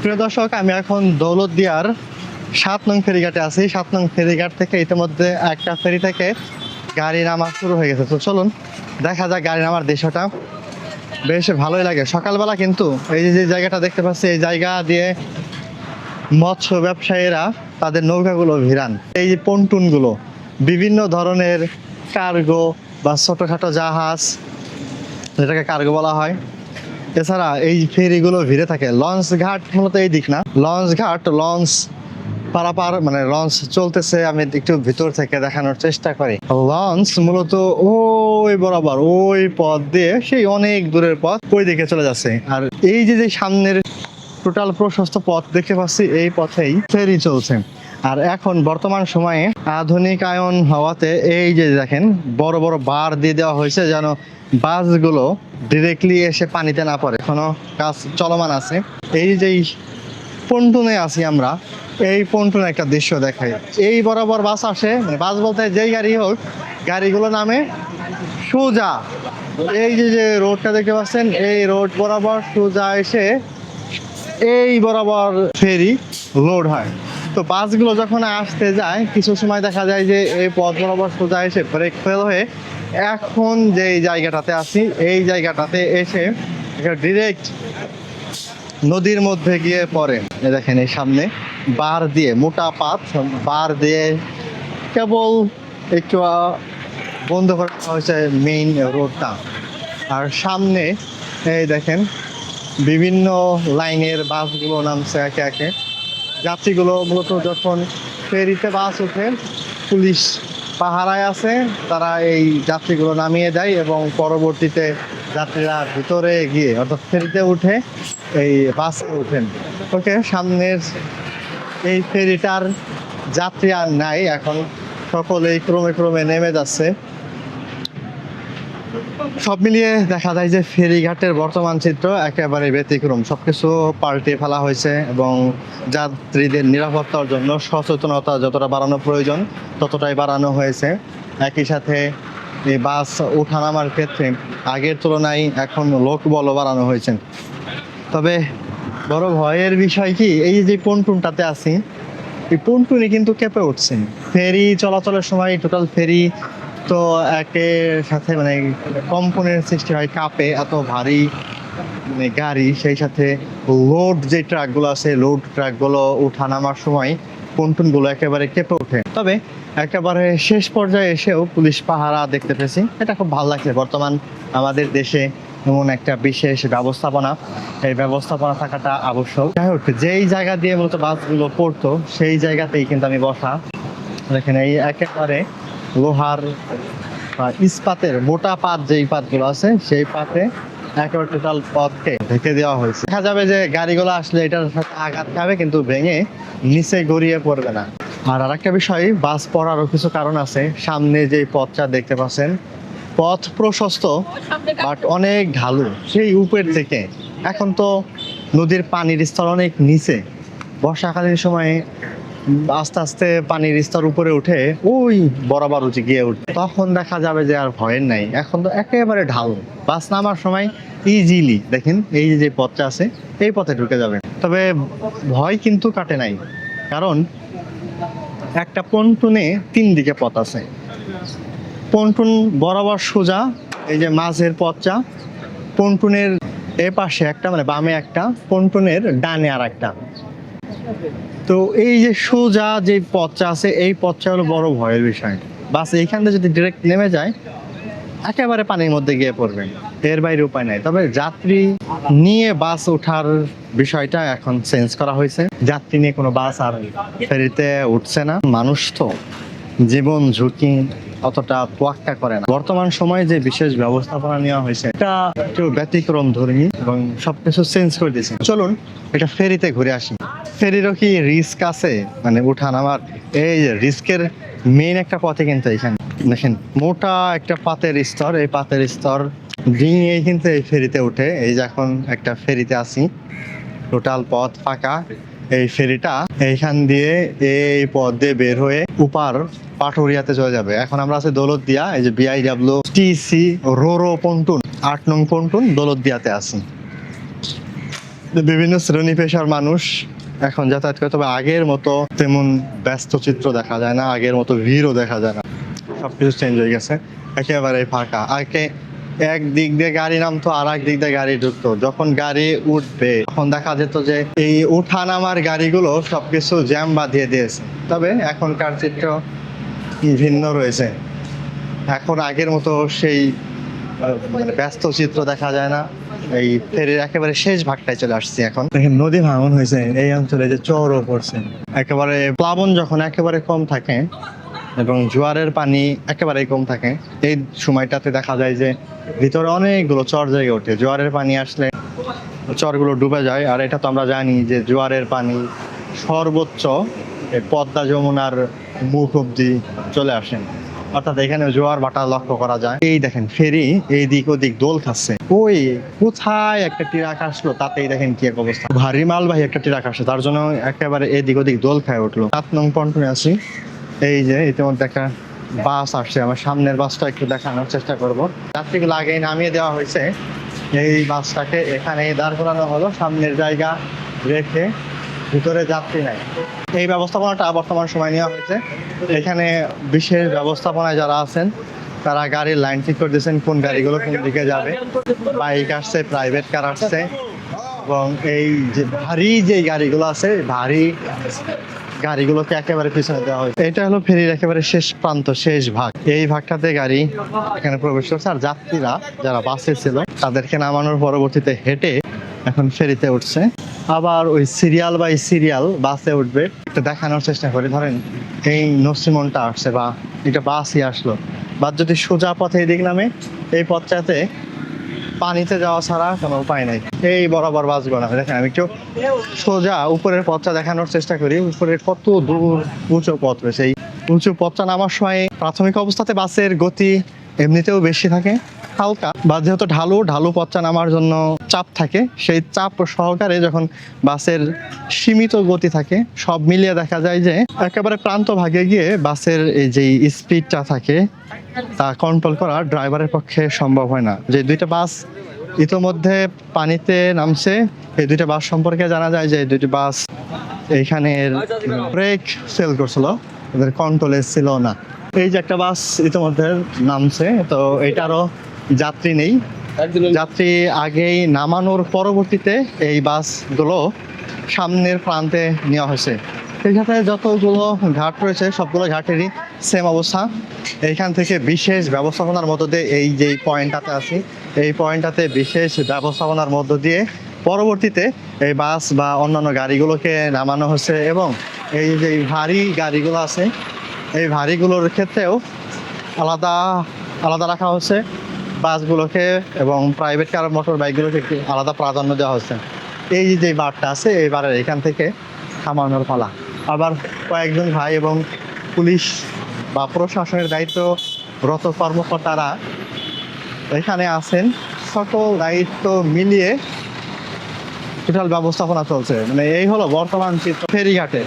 প্রিয় দর্শক, আমি এখন দৌলতদিয়ার ৭ নং ফেরিঘাটে আছি। ৭ নং ফেরিঘাট থেকে ইতিমধ্যে একটা ফেরি থেকে গাড়ি নামা শুরু হয়ে গেছে। তো চলুন দেখা যাক গাড়ি নামার দৃশ্যটা। বেশ ভালোই লাগে সকালবেলা, কিন্তু এই যে জায়গাটা দেখতে পাচ্ছি, এই জায়গা দিয়ে মৎস্য ব্যবসায়ীরা তাদের নৌকাগুলো ভিড়ান। এই যে পন্টুনগুলো, বিভিন্ন ধরনের কার্গো বা ছোটোখাটো জাহাজ, যেটাকে কার্গো বলা হয়, এছাড়া এই ফেরিগুলো ভিড়ে থাকে। লঞ্চ ঘাট মূলত এই দিক না, লঞ্চ ঘাট, লঞ্চ পারাপার মানে লঞ্চ চলতেছে। আমি একটু ভিতর থেকে দেখানোর চেষ্টা করি। লঞ্চ মূলত ওই বরাবর ওই পথ দিয়ে, সেই অনেক দূরের পথ ওই দিকে চলে যাচ্ছে। আর এই যে সামনের টোটাল প্রশস্ত পথ দেখতে পাচ্ছি, এই পথেই ফেরি চলছে। আর এখন বর্তমান সময়ে আধুনিকায়ন হওয়াতে এই যে দেখেন বড় বড় বার দিয়ে দেওয়া হয়েছে, যেন বাসগুলো ডিরেক্টলি এসে পানিতে না পড়ে। এখনো কাজ চলমান আছে। এই যে পন্টুনে আছি আমরা, এই পন্টুনে একটা দৃশ্য দেখাই। এই বরাবর বাস আসে, মানে বাস বলতে যেই গাড়ি হোক, গাড়িগুলো নামে সোজা এই যে রোডটা দেখতে পাচ্ছেন, এই রোড বরাবর সোজা এসে এই বরাবর ফেরি লোড হয়। তো বাসগুলো যখন আসতে যায়, কিছু সময় দেখা যায় যে এই পথ বরাবর সোজা এসে ব্রেক ফেল হয়ে এখন যে জায়গাটাতে আছি, এই জায়গাটাতে এসে ডিরেক্ট নদীর মধ্যে গিয়ে পড়ে। দেখেন এই সামনে বার দিয়ে, মোটা পাত বার দিয়ে কেবল একটু বন্ধ করা হয়েছে মেইন রোডটা। আর সামনে এই দেখেন বিভিন্ন লাইনের বাসগুলো নামছে একে একে। যাত্রীগুলো মূলত যখন ফেরিতে বাস ওঠে, পুলিশ পাহারায় আছে, তারা এই যাত্রীগুলো নামিয়ে দেয় এবং পরবর্তীতে যাত্রীরা ভিতরে গিয়ে অর্থাৎ ফেরিতে উঠে এই বাসে ওঠেন। ওকে, সামনের এই ফেরিটার যাত্রী আর নাই, এখন সকলেই ক্রমে ক্রমে নেমে যাচ্ছে। সব মিলিয়ে দেখা যায় যে ফেরিঘাটের বর্তমান চিত্র একেবারে ব্যতিক্রম। সবকিছু পাল্টে ফেলা হয়েছে এবং যাত্রীদের নিরাপত্তার জন্য সচেতনতা যতটা বাড়ানো প্রয়োজন ততটাই বাড়ানো হয়েছে। একই সাথে এই বাস ওঠানামার ক্ষেত্রে আগের তুলনায় এখন লোকবলও বাড়ানো হয়েছে। তবে বড় ভয়ের বিষয় কি, এই যে পন্টুনটাতে আছি, এই পন্টুনে কিন্তু কেঁপে উঠছে। ফেরি চলাচলের সময় টোটাল ফেরি তো একের সাথে মানে কম্পনের সৃষ্টি হয়, কাঁপে, এত ভারী মানে গাড়ি। সেই সাথে লোড যে ট্রাকগুলো আছে, লোড ট্রাকগুলো ওঠা নামার সময় পন্টুনগুলো একেবারে কেঁপে ওঠে। তবে একেবারে শেষ পর্যায়ে এসেও পুলিশ পাহারা দেখতে পেয়েছি, এটা খুব ভালো লাগছে। বর্তমান আমাদের দেশে এমন একটা বিশেষ ব্যবস্থাপনা, এই ব্যবস্থাপনা থাকাটা আবশ্যক। যাই হোক, যেই জায়গা দিয়ে মূলত বাসগুলো পড়তো সেই জায়গাতেই কিন্তু আমি বসা। দেখেন এই একেবারে লোহার বা ইস্পাতের মোটা পাত, যেই পাতগুলো আছে সেই পাতে একেবারে টোটাল পথকে ঢেকে দেওয়া হয়েছে। দেখা যাবে যে গাড়িগুলো আসলে এটার সাথে আঘাত খাবে, কিন্তু ভেঙে নিচে গড়িয়ে পড়বে না। আর আরেকটা বিষয়, বাস পড়ারও কিছু কারণ আছে। সামনে যে পথটা দেখতে পাচ্ছেন, পথ প্রশস্ত বাট অনেক ঢালু সেই উপর থেকে। এখন তো নদীর পানির স্তর অনেক নিচে, বর্ষাকালীন সময়ে আস্তে আস্তে পানির স্তর উপরে উঠে ওই বরাবর উঠে গিয়ে উঠবে, তখন দেখা যাবে যে আর ভয়ের নাই। এখন তো একেবারে ঢাল, বাস নামার সময় ইজিলি দেখেন এই যে পথটা আছে এই পথে ঢুকে যাবে। তবে ভয় কিন্তু কাটে নাই, কারণ একটা পন্টুনে 3 দিকে পথ আছে। পন্টুন বরাবর সোজা, এই যে মাঝের পথটা, পন্টুনের এ পাশে একটা মানে বামে একটা, পন্টুনের ডানে আর একটা। তো এই যে সোজা যে পথটা আছে, এই পথটা হলো বড় ভয়ের বিষয়। বাস এইখান থেকে যদি ডিরেক্ট নেমে যায়, একেবারে পানির মধ্যে গিয়ে পড়বে, এর বাইরে উপায় নাই। তবে যাত্রী নিয়ে বাস ওঠার বিষয়টা এখন চেঞ্জ করা হয়েছে। যাত্রী নিয়ে কোনো বাস আর ফেরিতে উঠছে না। মানুষ তো জীবন ঝুঁকি অতটা তোয়াক্কা করে না। বর্তমান সময়ে যে বিশেষ ব্যবস্থাপনা নেওয়া হয়েছে, এটা একটু ব্যতিক্রম ধর্মী এবং সবকিছু চেঞ্জ করে দিয়েছে। চলুন এটা ফেরিতে ঘুরে আসি। ফেরিরও কি রিস্ক আছে, মানে উঠা নামার? এই রিস্কের মেইন একটা পথে কিন্তু এখানে দেখেন মোটা একটা পাতের স্তর, এই পাতের স্তর ডিঙিয়ে কিন্তু এই ফেরিতে উঠে। এই যে এখন একটা ফেরিতে আছি, টোটাল পথ ফাঁকা। এই ফেরিটা এইখান দিয়ে এই পথ দিয়ে বের হয়ে উপার পাটুরিয়াতে চলে যাবে। এখন আমরা আছি দৌলতদিয়া, এই যে BIWTC রোরো পন্টুন 8 নং পন্টুন দৌলতদিয়াতে আছি। বিভিন্ন শ্রেণী পেশার মানুষ এখন যাতায়াত করে, তবে আগের মতো তেমন ব্যস্ত চিত্র দেখা যায় না, আগের মতো ভিড়ও দেখা যায় না, সবকিছু চেঞ্জ হয়ে গেছে, একেবারে ফাঁকা। আগে এক দিক দিয়ে গাড়ি নামতো, আর এক দিক দিয়ে গাড়ি ঢুকতো। যখন গাড়ি উঠবে তখন দেখা যেত যে এই উঠা নামার গাড়িগুলো সবকিছু জ্যাম বাঁধিয়ে দিয়েছে। তবে এখনকার চিত্র ভিন্ন রয়েছে, এখন আগের মতো সেই মানে ব্যস্ত চিত্র দেখা যায় না। এই ফেরির একেবারে শেষ ভাগটায় চলে আসছি এখন। দেখেন নদী ভাঙন হয়েছে এই অঞ্চলে, যে চরও পড়ছে, একেবারে প্লাবন যখন একেবারে কম থাকে এবং জোয়ারের পানি একেবারেই কম থাকে, এই সময়টাতে দেখা যায় যে ভিতরে অনেকগুলো চর জেগে ওঠে। জোয়ারের পানি আসলে চরগুলো ডুবে যায়। আর এটা তো আমরা জানি যে জোয়ারের পানি সর্বোচ্চ এই পদ্মা যমুনার মুখ অব্দি চলে আসেন, অর্থাৎ এখানে জোয়ার ভাটা লক্ষ্য করা যায়। এই দেখেন ফেরি এই দিক ওদিক দোল খাচ্ছে। ওই কোথায় একটা ট্রাক আসলো, তাতেই দেখেন কি এক অবস্থা, ভারী মালবাহী একটা ট্রাক আসে, তার জন্য একেবারে এদিক ওদিক দোল খায় উঠলো। 7 নং পন্টনে আছি। এই যে ইতিমধ্যে একটা বাস আসছে, আমার সামনের বাসটা একটু দেখানোর চেষ্টা করব। যাত্রীগুলো আগেই নামিয়ে দেওয়া হয়েছে, এই বাসটাকে এখানে দাঁড় করানো হলো, সামনের জায়গা রেখে, ভিতরে যাত্রী নাই। এই ব্যবস্থাপনাটা বর্তমান সময় নেওয়া হয়েছে। এখানে বিশেষ ব্যবস্থাপনায় যারা আছেন তারা গাড়ির লাইন ঠিক করে দিয়েছেন, কোন গাড়িগুলো কোন দিকে যাবে। বাইক আসছে, প্রাইভেট কার আসছে, এবং এই যে ভারী যে গাড়িগুলো আছে, ভারী গাড়িগুলোকে একেবারে পিছনে দেওয়া হয়েছে। এটা হলো ফেরির একেবারে শেষ প্রান্ত, শেষ ভাগ। এই ভাগটাতে গাড়ি এখানে প্রবেশ করছে, আর যাত্রীরা যারা বাসে ছিল তাদেরকে নামানোর পরবর্তীতে হেঁটে এখন ফেরিতে উঠছে। আবার ওই সিরিয়াল বাই সিরিয়াল বাসে উঠবে। একটা দেখানোর চেষ্টা করি, ধরেন এই নসিমনটা আসছে বা এটা বাসই আসলো, বাস যদি সোজা পথে এদিক নামে, এই পথটাতে পানিতে যাওয়া ছাড়া কোনো উপায় নাই, এই বরাবর বাসগুলো না। দেখেন আমি একটু সোজা উপরের পথটা দেখানোর চেষ্টা করি, উপরের কত দূর উঁচু পথ রয়েছে। এই উঁচু পথটা নামার সময় প্রাথমিক অবস্থাতে বাসের গতি এমনিতেও বেশি থাকে হালকা, বা যেহেতু ঢালু ঢালু পথটা নামার জন্য চাপ থাকে, সেই চাপ সহকারে যখন বাসের সীমিত গতি থাকে, সব মিলিয়ে দেখা যায় যে একেবারে প্রান্ত ভাগে গিয়ে বাসের এই যে স্পিডটা থাকে তা কন্ট্রোল করা ড্রাইভারের পক্ষে সম্ভব হয় না। যে দুইটা বাস ইতোমধ্যে পানিতে নামছে, এই দুইটা বাস সম্পর্কে জানা যায় যে দুইটি বাস এইখানে ব্রেক ফেল করছিল, ওদের কন্ট্রোলে ছিল না। এই যে একটা বাস ইতোমধ্যে নামছে, তো এটারও যাত্রী নেই। যাত্রী আগেই নামানোর পরবর্তীতে এই বাসগুলো সামনের প্রান্তে নেওয়া হয়েছে। এইখানে যতগুলো ঘাট রয়েছে সবগুলো ঘাটেরই সেম অবস্থা। এইখান থেকে বিশেষ ব্যবস্থাপনার মধ্য দিয়ে এই যে পয়েন্টটাতে আছি, এই পয়েন্টটাতে বিশেষ ব্যবস্থাপনার মধ্য দিয়ে পরবর্তীতে এই বাস বা অন্যান্য গাড়িগুলোকে নামানো হচ্ছে। এবং এই যে ভারী গাড়িগুলো আছে, এই ভারীগুলোর ক্ষেত্রেও আলাদা আলাদা রাখা হচ্ছে বাসগুলোকে, এবং প্রাইভেট কার মোটর বাইকগুলোকে একটু আলাদা প্রাধান্য দেওয়া হচ্ছে। এই যে বারটা আছে, এই বারের এখান থেকে থামানোর পালা। আবার কয়েকজন ভাই এবং পুলিশ বা প্রশাসনের দায়িত্বরত কর্মকর্তারা এখানে আছেন, সকল দায়িত্ব মিলিয়ে টোটাল ব্যবস্থাপনা চলছে। মানে এই হলো বর্তমান চিত্র ফেরিঘাটে।